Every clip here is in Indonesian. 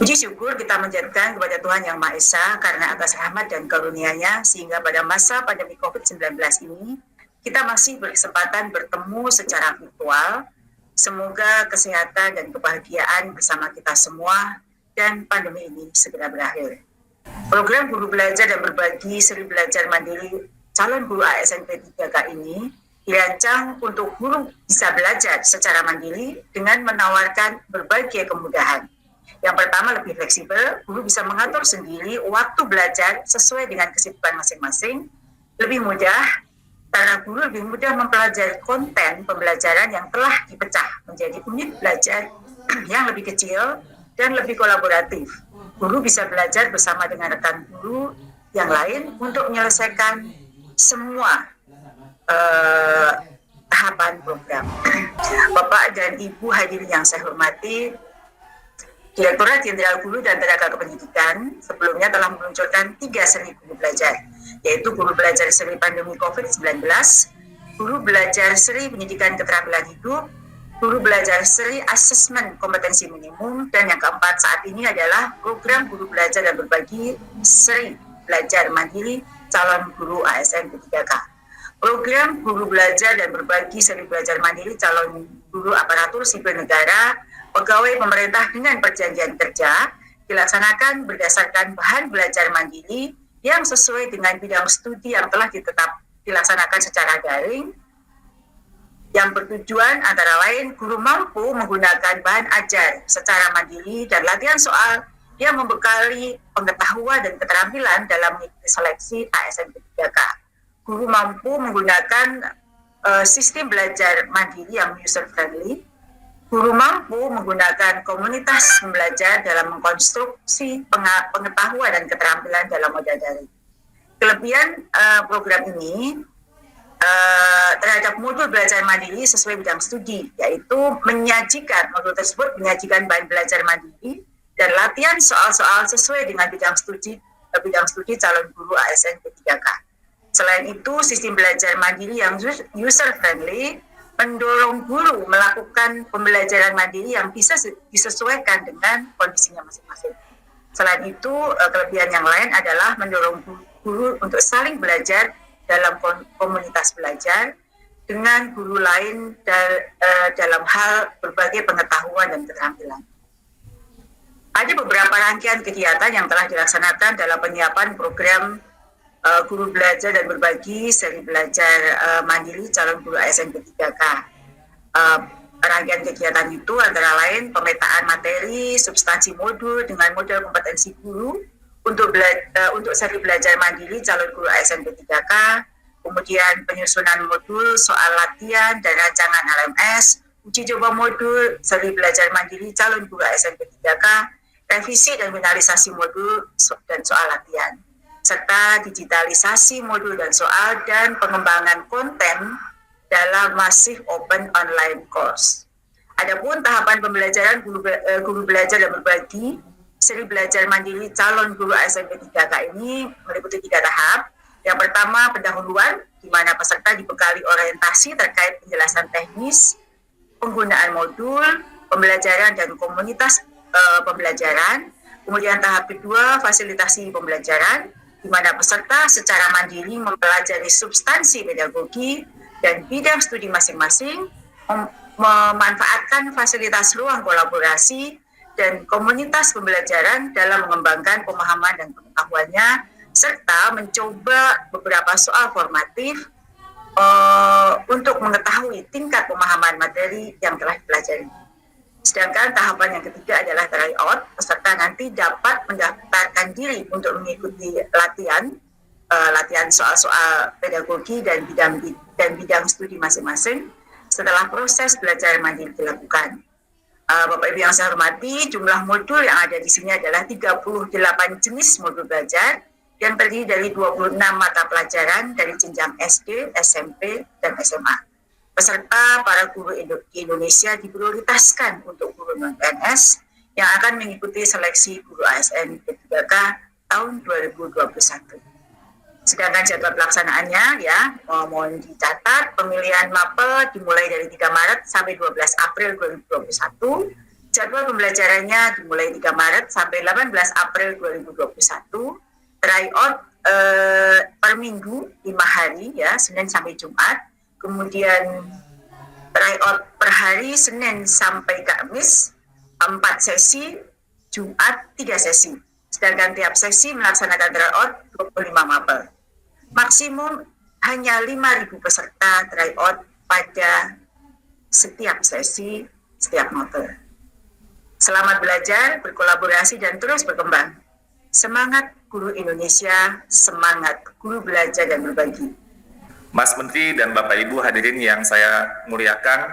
Puji syukur kita menjadikan kepada Tuhan Yang Maha Esa karena atas rahmat dan karunia-Nya sehingga pada masa pandemi COVID-19 ini kita masih berkesempatan bertemu secara virtual. Semoga kesehatan dan kebahagiaan bersama kita semua dan pandemi ini segera berakhir. Program Guru Belajar dan Berbagi Seri Belajar Mandiri Calon Guru ASN P3K ini dirancang untuk guru bisa belajar secara mandiri dengan menawarkan berbagai kemudahan. Yang pertama, lebih fleksibel, guru bisa mengatur sendiri waktu belajar sesuai dengan kesibukan masing-masing. Lebih mudah, karena guru lebih mudah mempelajari konten pembelajaran yang telah dipecah menjadi unit belajar yang lebih kecil dan lebih kolaboratif. Guru bisa belajar bersama dengan rekan guru yang lain untuk menyelesaikan semua tahapan program. Bapak dan Ibu hadirin yang saya hormati, Direktorat Jenderal Guru dan Tenaga Kependidikan sebelumnya telah meluncurkan 3 seri guru belajar, yaitu guru belajar seri pandemi COVID-19, guru belajar seri pendidikan keterampilan hidup, guru belajar seri asesmen kompetensi minimum, dan yang keempat saat ini adalah program guru belajar dan berbagi seri belajar mandiri calon guru ASN P3K. Program guru belajar dan berbagi seri belajar mandiri calon guru aparatur sipil negara pegawai pemerintah dengan perjanjian kerja dilaksanakan berdasarkan bahan belajar mandiri yang sesuai dengan bidang studi yang telah dilaksanakan secara daring, yang bertujuan antara lain guru mampu menggunakan bahan ajar secara mandiri dan latihan soal yang membekali pengetahuan dan keterampilan dalam mengikuti seleksi ASN P3K. Guru mampu menggunakan sistem belajar mandiri yang user-friendly. Guru mampu menggunakan komunitas belajar dalam mengkonstruksi pengetahuan dan keterampilan dalam modal daring. Kelebihan program ini terhadap modul belajar mandiri sesuai bidang studi, yaitu modul tersebut menyajikan bahan belajar mandiri dan latihan soal-soal sesuai dengan bidang studi calon guru ASN P3K. Selain itu, sistem belajar mandiri yang user-friendly mendorong guru melakukan pembelajaran mandiri yang bisa disesuaikan dengan kondisinya masing-masing. Selain itu, kelebihan yang lain adalah mendorong guru untuk saling belajar dalam komunitas belajar dengan guru lain dalam hal berbagai pengetahuan dan keterampilan. Ada beberapa rangkaian kegiatan yang telah dilaksanakan dalam penyiapan program guru belajar dan berbagi seri belajar mandiri calon guru ASN P3K. Rangkaian kegiatan itu antara lain pemetaan materi, substansi modul dengan model kompetensi guru untuk seri belajar mandiri calon guru ASN P3K, kemudian penyusunan modul, soal latihan dan rancangan LMS, uji coba modul seri belajar mandiri calon guru ASN P3K, revisi dan finalisasi modul dan soal latihan, serta digitalisasi modul dan soal dan pengembangan konten dalam masif open online course. Adapun tahapan pembelajaran guru belajar dan berbagi seri belajar mandiri calon guru ASN P3K ini meliputi 3 tahap. Yang pertama, pendahuluan, di mana peserta dibekali orientasi terkait penjelasan teknis, penggunaan modul, pembelajaran dan komunitas pembelajaran. Kemudian tahap kedua, fasilitasi pembelajaran, di mana peserta secara mandiri mempelajari substansi pedagogi dan bidang studi masing-masing, memanfaatkan fasilitas ruang kolaborasi dan komunitas pembelajaran dalam mengembangkan pemahaman dan pengetahuannya, serta mencoba beberapa soal formatif untuk mengetahui tingkat pemahaman materi yang telah dipelajari. Sedangkan tahapan yang ketiga adalah tryout. Peserta nanti dapat mendaftarkan diri untuk mengikuti latihan soal-soal pedagogi dan bidang studi masing-masing setelah proses belajar mandiri dilakukan. Bapak Ibu yang saya hormati, jumlah modul yang ada di sini adalah 38 jenis modul belajar yang terdiri dari 26 mata pelajaran dari jenjang SD, SMP, dan SMA. Peserta para guru di Indonesia diprioritaskan untuk guru non-PNS yang akan mengikuti seleksi guru ASN P3K tahun 2021. Sedangkan jadwal pelaksanaannya mohon dicatat, pemilihan mapel dimulai dari 3 Maret sampai 12 April 2021. Jadwal pembelajarannya dimulai 3 Maret sampai 18 April 2021. Tryout per minggu 5 hari ya, Senin sampai Jumat. Kemudian tryout per hari Senin sampai Kamis 4 sesi, Jumat 3 sesi. Sedangkan tiap sesi melaksanakan tryout 25 mapel. Maksimum hanya 5.000 peserta tryout pada setiap sesi, setiap mapel. Selamat belajar, berkolaborasi, dan terus berkembang. Semangat guru Indonesia, semangat guru belajar dan berbagi. Mas Menteri dan Bapak Ibu hadirin yang saya muliakan,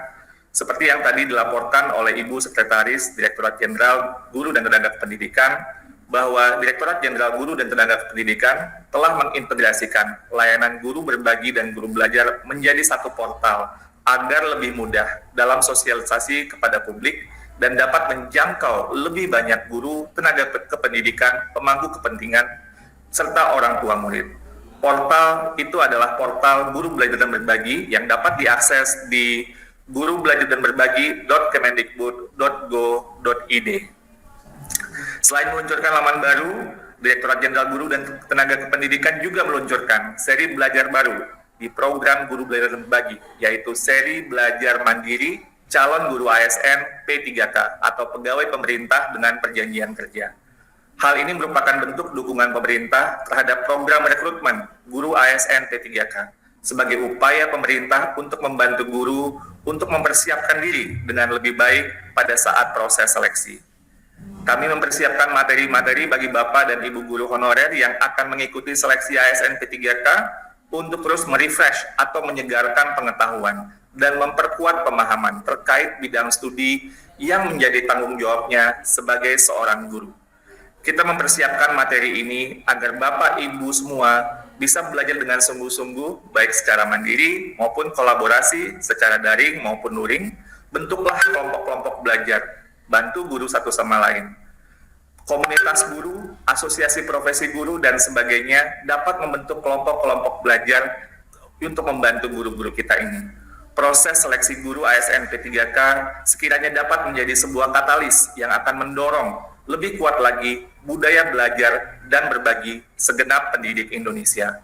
seperti yang tadi dilaporkan oleh Ibu Sekretaris Direktorat Jenderal Guru dan Tenaga Pendidikan, bahwa Direktorat Jenderal Guru dan Tenaga Pendidikan telah mengintegrasikan layanan guru berbagi dan guru belajar menjadi satu portal agar lebih mudah dalam sosialisasi kepada publik dan dapat menjangkau lebih banyak guru, tenaga kependidikan, pemangku kepentingan, serta orang tua murid. Portal itu adalah portal guru belajar dan berbagi yang dapat diakses di gurubelajardanberbagi.kemendikbud.go.id. Selain meluncurkan laman baru, Direktorat Jenderal Guru dan Tenaga Kependidikan juga meluncurkan seri belajar baru di program Guru Belajar dan Berbagi, yaitu seri Belajar Mandiri Calon Guru ASN P3K atau Pegawai Pemerintah dengan Perjanjian Kerja. Hal ini merupakan bentuk dukungan pemerintah terhadap program rekrutmen guru ASN P3K sebagai upaya pemerintah untuk membantu guru untuk mempersiapkan diri dengan lebih baik pada saat proses seleksi. Kami mempersiapkan materi-materi bagi Bapak dan Ibu guru honorer yang akan mengikuti seleksi ASN P3K untuk terus merefresh atau menyegarkan pengetahuan dan memperkuat pemahaman terkait bidang studi yang menjadi tanggung jawabnya sebagai seorang guru. Kita mempersiapkan materi ini agar Bapak Ibu semua bisa belajar dengan sungguh-sungguh, baik secara mandiri maupun kolaborasi secara daring maupun luring. Bentuklah kelompok-kelompok belajar, bantu guru satu sama lain. Komunitas guru, asosiasi profesi guru, dan sebagainya dapat membentuk kelompok-kelompok belajar untuk membantu guru-guru kita ini. Proses seleksi guru ASN P3K sekiranya dapat menjadi sebuah katalis yang akan mendorong lebih kuat lagi budaya belajar dan berbagi segenap pendidik Indonesia.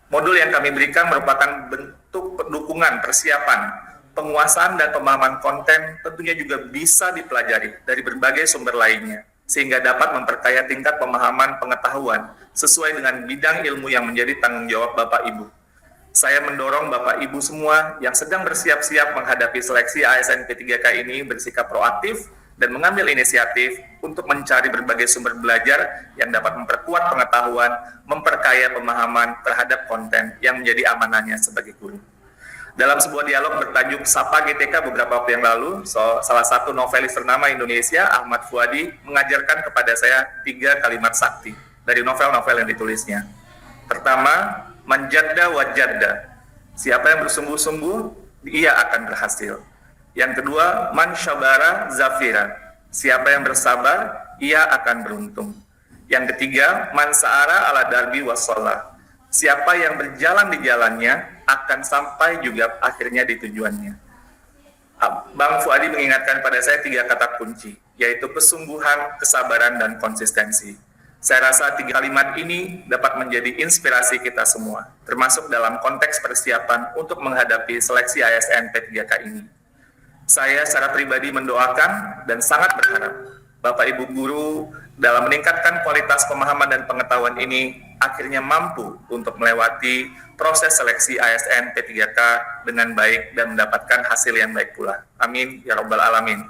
Modul yang kami berikan merupakan bentuk dukungan persiapan, penguasaan dan pemahaman konten tentunya juga bisa dipelajari dari berbagai sumber lainnya, sehingga dapat memperkaya tingkat pemahaman pengetahuan sesuai dengan bidang ilmu yang menjadi tanggung jawab Bapak Ibu. Saya mendorong Bapak Ibu semua yang sedang bersiap-siap menghadapi seleksi ASN P3K ini bersikap proaktif dan mengambil inisiatif untuk mencari berbagai sumber belajar yang dapat memperkuat pengetahuan, memperkaya pemahaman terhadap konten yang menjadi amanahnya sebagai guru. Dalam sebuah dialog bertajuk Sapa GTK beberapa waktu yang lalu, salah satu novelis ternama Indonesia, Ahmad Fuadi, mengajarkan kepada saya 3 kalimat sakti dari novel-novel yang ditulisnya. Pertama, manjadda wajadda. Siapa yang bersungguh-sungguh, ia akan berhasil. Yang kedua, man syabara zafira. Siapa yang bersabar, ia akan beruntung. Yang ketiga, man sa'ara ala darbi wassalah. Siapa yang berjalan di jalannya akan sampai juga akhirnya di tujuannya. Bang Fuadi mengingatkan pada saya 3 kata kunci, yaitu kesungguhan, kesabaran, dan konsistensi. Saya rasa 3 kalimat ini dapat menjadi inspirasi kita semua, termasuk dalam konteks persiapan untuk menghadapi seleksi ASN P3K ini. Saya secara pribadi mendoakan dan sangat berharap Bapak Ibu guru dalam meningkatkan kualitas pemahaman dan pengetahuan ini akhirnya mampu untuk melewati proses seleksi ASN P3K dengan baik dan mendapatkan hasil yang baik pula. Amin ya Rabbal Alamin.